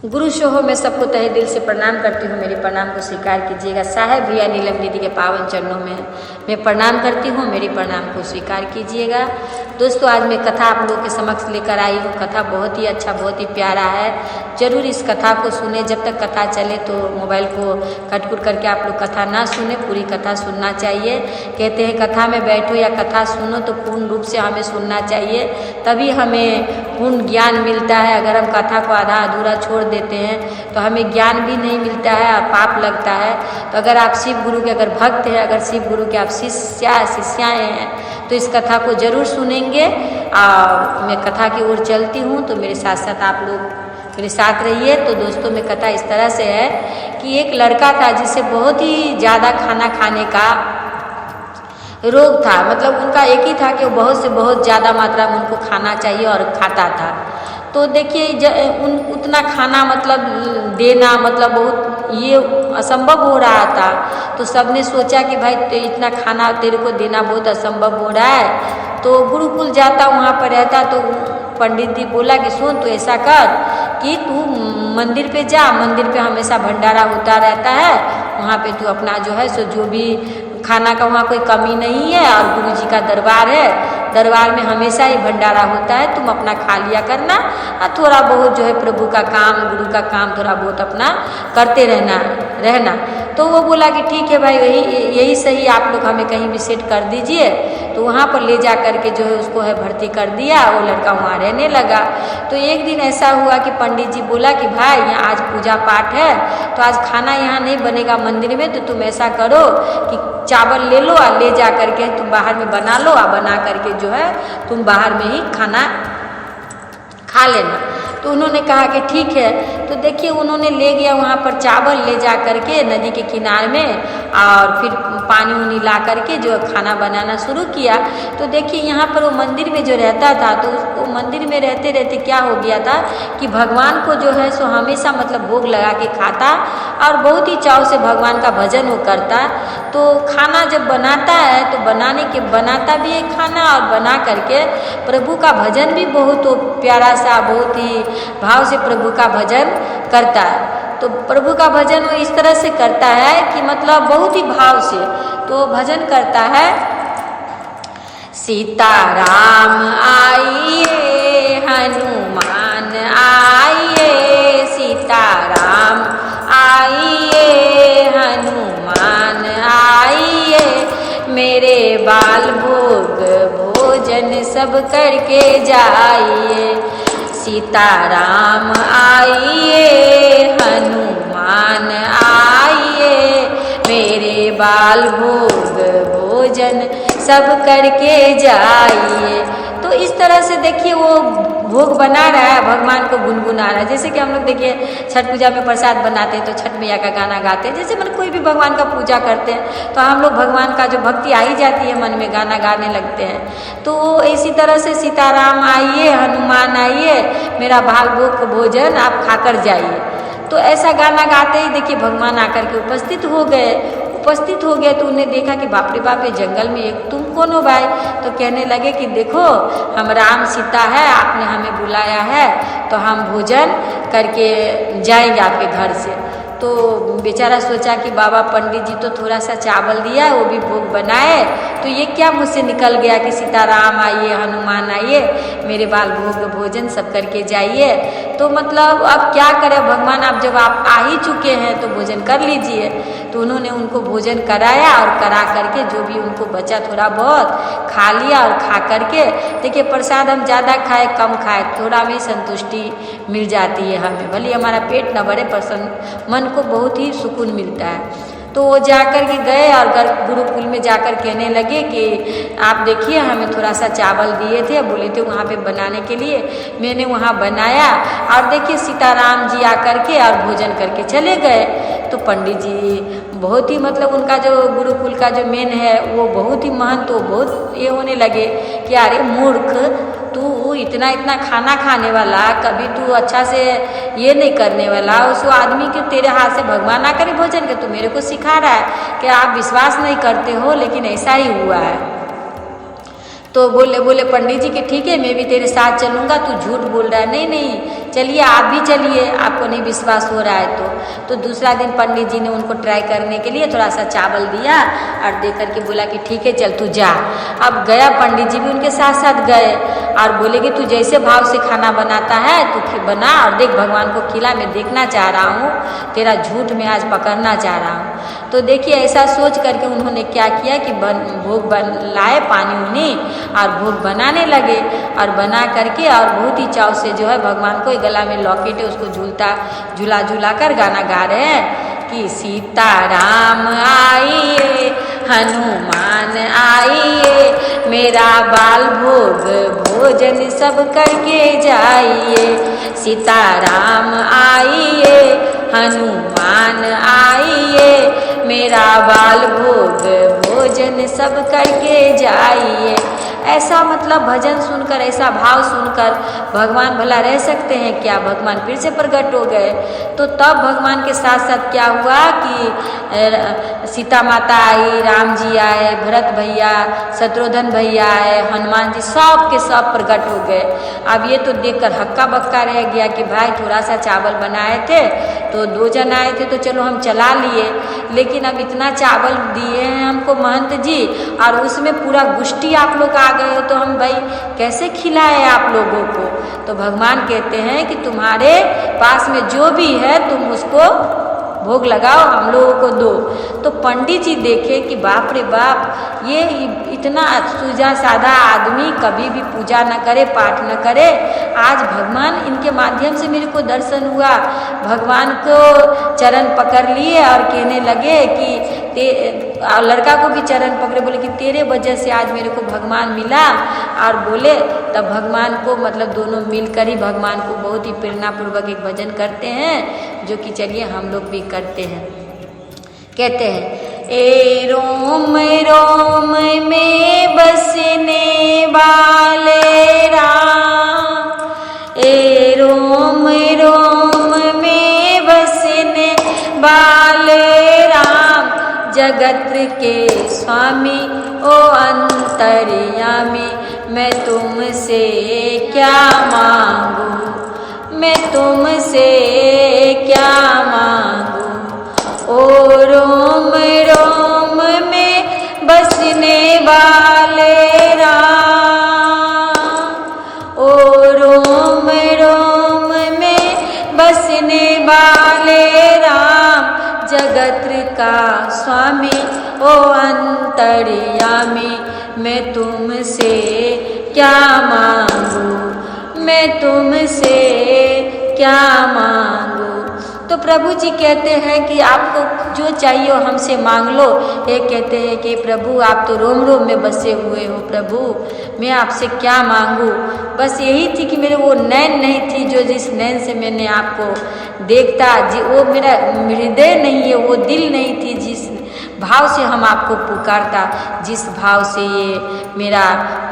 गुरु शोहो में सबको तहे दिल से प्रणाम करती हूँ। मेरे प्रणाम को स्वीकार कीजिएगा। साहेब भैया नीलम दीदी के पावन चरणों में मैं प्रणाम करती हूँ। मेरी प्रणाम को स्वीकार कीजिएगा। दोस्तों, आज मैं कथा आप लोगों के समक्ष लेकर आई हूँ। कथा बहुत ही अच्छा, बहुत ही प्यारा है। जरूर इस कथा को सुने। जब तक कथा चले तो मोबाइल को कट करके आप लोग कथा ना सुने, पूरी कथा सुनना चाहिए। कहते हैं कथा में बैठो या कथा सुनो तो पूर्ण रूप से हमें सुनना चाहिए, तभी हमें पूर्ण ज्ञान मिलता है। अगर हम कथा को आधा अधूरा छोड़ देते हैं तो हमें ज्ञान भी नहीं मिलता है और पाप लगता है। तो अगर आप शिव गुरु के अगर भक्त हैं, अगर शिव गुरु के आप शिष्याएँ हैं तो इस कथा को जरूर सुनेंगे। मैं कथा की ओर चलती हूँ तो मेरे साथ साथ आप लोग मेरे साथ रहिए। तो दोस्तों, में कथा इस तरह से है कि एक लड़का था जिसे बहुत ही ज़्यादा खाना खाने का रोग था। मतलब उनका एक ही था कि वो बहुत से बहुत ज़्यादा मात्रा में उनको खाना चाहिए और खाता था। तो देखिए उतना खाना मतलब देना मतलब बहुत ये असंभव हो रहा था। तो सबने सोचा कि भाई इतना खाना तेरे को देना बहुत असंभव हो रहा है। तो गुरुकुल जाता, वहाँ पर रहता। तो पंडित जी बोला कि सुन, तो ऐसा कर कि तू मंदिर पे जा, मंदिर पे हमेशा भंडारा होता रहता है, वहाँ पे तू अपना जो है सो जो भी खाना का वहाँ कोई कमी नहीं है और गुरु जी का दरबार है, दरबार में हमेशा ही भंडारा होता है, तुम अपना खा लिया करना और थोड़ा बहुत जो है प्रभु का काम, गुरु का काम थोड़ा बहुत अपना करते रहना। तो वो बोला कि ठीक है भाई, यही सही, आप लोग हमें कहीं भी सेट कर दीजिए। तो वहाँ पर ले जा करके जो है उसको है भर्ती कर दिया। वो लड़का वहाँ रहने लगा। तो एक दिन ऐसा हुआ कि पंडित जी बोला कि भाई यहाँ आज पूजा पाठ है तो आज खाना यहाँ नहीं बनेगा मंदिर में, तो तुम ऐसा करो कि चावल ले लो और ले जा करके तुम बाहर में बना लो और बना करके जो है तुम बाहर में ही खाना खा लेना। तो उन्होंने कहा कि ठीक है। तो देखिए उन्होंने ले गया वहाँ पर चावल ले जा करके नदी के किनारे में और फिर पानी उनी ला करके जो खाना बनाना शुरू किया। तो देखिए यहाँ पर वो मंदिर में जो रहता था तो वो मंदिर में रहते रहते क्या हो गया था कि भगवान को जो है सो हमेशा मतलब भोग लगा के खाता और बहुत ही चाव से भगवान का भजन वो करता। तो खाना जब बनाता है तो बनाता भी है खाना और बना करके प्रभु का भजन भी बहुत प्यारा सा, बहुत ही भाव से प्रभु का भजन करता है। तो प्रभु का भजन वो इस तरह से करता है कि मतलब बहुत ही भाव से तो भजन करता है। सीताराम आइए, हनुमान आइए, सीताराम आइए, हनुमान आइए, मेरे बाल भोग भोजन सब करके जाइए। सीताराम आइए, हनुमान आइए, मेरे बाल भोग भोजन सब करके जाइए। तो इस तरह से देखिए वो भोग बना रहा है, भगवान को गुनगुना रहा है। जैसे कि हम लोग देखिए छठ पूजा में प्रसाद बनाते हैं तो छठ मैया का गाना गाते हैं। जैसे मतलब कोई भी भगवान का पूजा करते हैं तो हम लोग भगवान का जो भक्ति आ ही जाती है मन में, गाना गाने लगते हैं। तो इसी तरह से सीताराम आइए, हनुमान आइए, मेरा बाल भोग भोजन आप खाकर जाइए। तो ऐसा गाना गाते ही देखिए भगवान आकर के उपस्थित हो गए। तो उन्हें देखा कि बाप रे बाप, ये जंगल में एक तुम कौन हो भाई? तो कहने लगे कि देखो हम राम सीता है, आपने हमें बुलाया है तो हम भोजन करके जाएंगे आपके घर से। तो बेचारा सोचा कि बाबा पंडित जी तो थोड़ा सा चावल दिया, वो भी भोग बनाए, तो ये क्या मुझसे निकल गया कि सीताराम आइए, हनुमान आइए, मेरे बाल भोग भोजन सब करके जाइए। तो मतलब अब क्या करें भगवान, आप जब आप आ ही चुके हैं तो भोजन कर लीजिए। तो उन्होंने उनको भोजन कराया और करा करके जो भी उनको बचा थोड़ा बहुत खा लिया। और खा करके देखिए प्रसाद हम ज़्यादा खाए कम खाए थोड़ा में संतुष्टि मिल जाती है हमें, भले हमारा पेट न भरे पर मन को बहुत ही सुकून मिलता है। तो वो जाकर के गए और गुरुकुल में जाकर कहने लगे कि आप देखिए हमें थोड़ा सा चावल दिए थे, बोले थे वहाँ पे बनाने के लिए, मैंने वहाँ बनाया और देखिए सीताराम जी आकर के और भोजन करके चले गए। तो पंडित जी बहुत ही मतलब उनका जो गुरुकुल का जो मेन है वो बहुत ही महंत, तो बहुत ये होने लगे कि अरे मूर्ख, तू इतना खाना खाने वाला, कभी तू अच्छा से ये नहीं करने वाला, उस आदमी के तेरे हाथ से भगवान आकर भोजन के तू मेरे को सिखा रहा है कि आप विश्वास नहीं करते हो, लेकिन ऐसा ही हुआ है। तो बोले पंडित जी कि ठीक है मैं भी तेरे साथ चलूँगा, तू झूठ बोल रहा है। नहीं नहीं चलिए, आप भी चलिए, आपको नहीं विश्वास हो रहा है तो दूसरा दिन पंडित जी ने उनको ट्राई करने के लिए थोड़ा सा चावल दिया और दे करके बोला कि ठीक है चल तू जा। अब गया पंडित जी भी उनके साथ साथ गए और बोले कि तू जैसे भाव से खाना बनाता है तू बना और देख भगवान को खिला, मैं देखना चाह रहा हूँ, तेरा झूठ मैं आज पकड़ना चाह रहा हूँ। तो देखिए ऐसा सोच करके उन्होंने क्या किया कि भोग लाए पानी उन्हीं और भोग बनाने लगे और बना करके और बहुत ही चाव से जो है भगवान को गला में लॉकेट है उसको झूला कर गाना गा रहे हैं कि सीताराम आइए हनुमान आइए, मेरा बाल भोग भोजन सब करके जाइए। सीताराम आइए हनुमान आइए, मेरा बाल भोग भोजन सब करके जाइए। ऐसा मतलब भजन सुनकर, ऐसा भाव सुनकर भगवान भला रह सकते हैं क्या? भगवान फिर से प्रकट हो गए। तो तब भगवान के साथ साथ क्या हुआ कि सीता माता आई, राम जी आए, भरत भैया, शत्रुघ्न भैया आए, हनुमान जी सब के सब प्रकट हो गए। अब ये तो देखकर हक्का बक्का रह गया कि भाई थोड़ा सा चावल बनाए थे तो 2 जन आए थे तो चलो हम चला लिए, लेकिन अब इतना चावल दिए हैं हमको महंत जी और उसमें पूरा गुष्टी आप लोग आ गए हो तो हम भाई कैसे खिलाए आप लोगों को? तो भगवान कहते हैं कि तुम्हारे पास में जो भी है तुम उसको भोग लगाओ, हम लोगों को दो। तो पंडित जी देखे कि बाप रे बाप, ये इतना सूझा साधा आदमी कभी भी पूजा न करे, पाठ न करे, आज भगवान इनके माध्यम से मेरे को दर्शन हुआ। भगवान को चरण पकड़ लिए और कहने लगे कि लड़का को भी चरण पकड़े, बोले कि तेरे वजह से आज मेरे को भगवान मिला। और बोले तब भगवान को मतलब दोनों मिलकर ही भगवान को बहुत ही प्रेरणापूर्वक एक भजन करते हैं, जो कि चलिए हम लोग भी करते हैं। कहते हैं ए रोम रोम में बसने वाले राम, ए रोम रोम में बसने वाले राम, जगत के स्वामी ओ अंतर्यामी, मैं तुमसे क्या मांगू, मैं तुमसे क्या मांगू। ओ रोम रोम में बसने वाले राम, ओ रोम रोम में बसने वाले राम, जगत का स्वामी ओ अंतर्यामी, मैं तुमसे क्या मांगू, मैं तुमसे क्या मांगू। तो प्रभु जी कहते हैं कि आपको जो चाहिए हो हमसे मांग लो। ये कहते हैं कि प्रभु आप तो रोम रोम में बसे हुए हो, प्रभु मैं आपसे क्या मांगू। बस यही थी कि मेरे वो नैन नहीं थी जो जिस नैन से मैंने आपको देखता, वो मेरा हृदय नहीं है, वो दिल नहीं थी जिस भाव से हम आपको पुकारता, जिस भाव से ये मेरा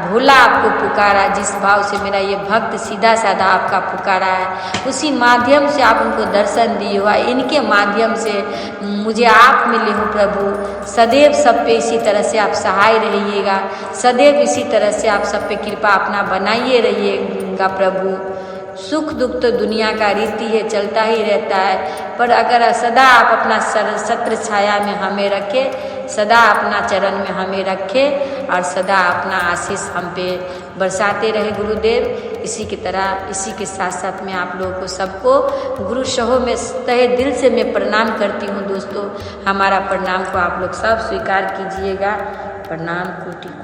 भोला आपको पुकारा, जिस भाव से मेरा ये भक्त सीधा साधा आपका पुकारा है, उसी माध्यम से आप उनको दर्शन दिए हो। इनके माध्यम से मुझे आप मिले हो प्रभु। सदैव सब पे इसी तरह से आप सहाय रहिएगा, सदैव इसी तरह से आप सब पे कृपा अपना बनाइए रहिएगा प्रभु। सुख दुख तो दुनिया का रीति है, चलता ही रहता है, पर अगर सदा आप अपना छत्र छाया में हमें रखें, सदा अपना चरण में हमें रखें और सदा अपना आशीष हम पे बरसाते रहे गुरुदेव। इसी की तरह इसी के साथ साथ मैं आप लोगों को सबको गुरु शहो में तहे दिल से मैं प्रणाम करती हूँ दोस्तों। हमारा प्रणाम को आप लोग सब स्वीकार कीजिएगा। प्रणाम कोटि।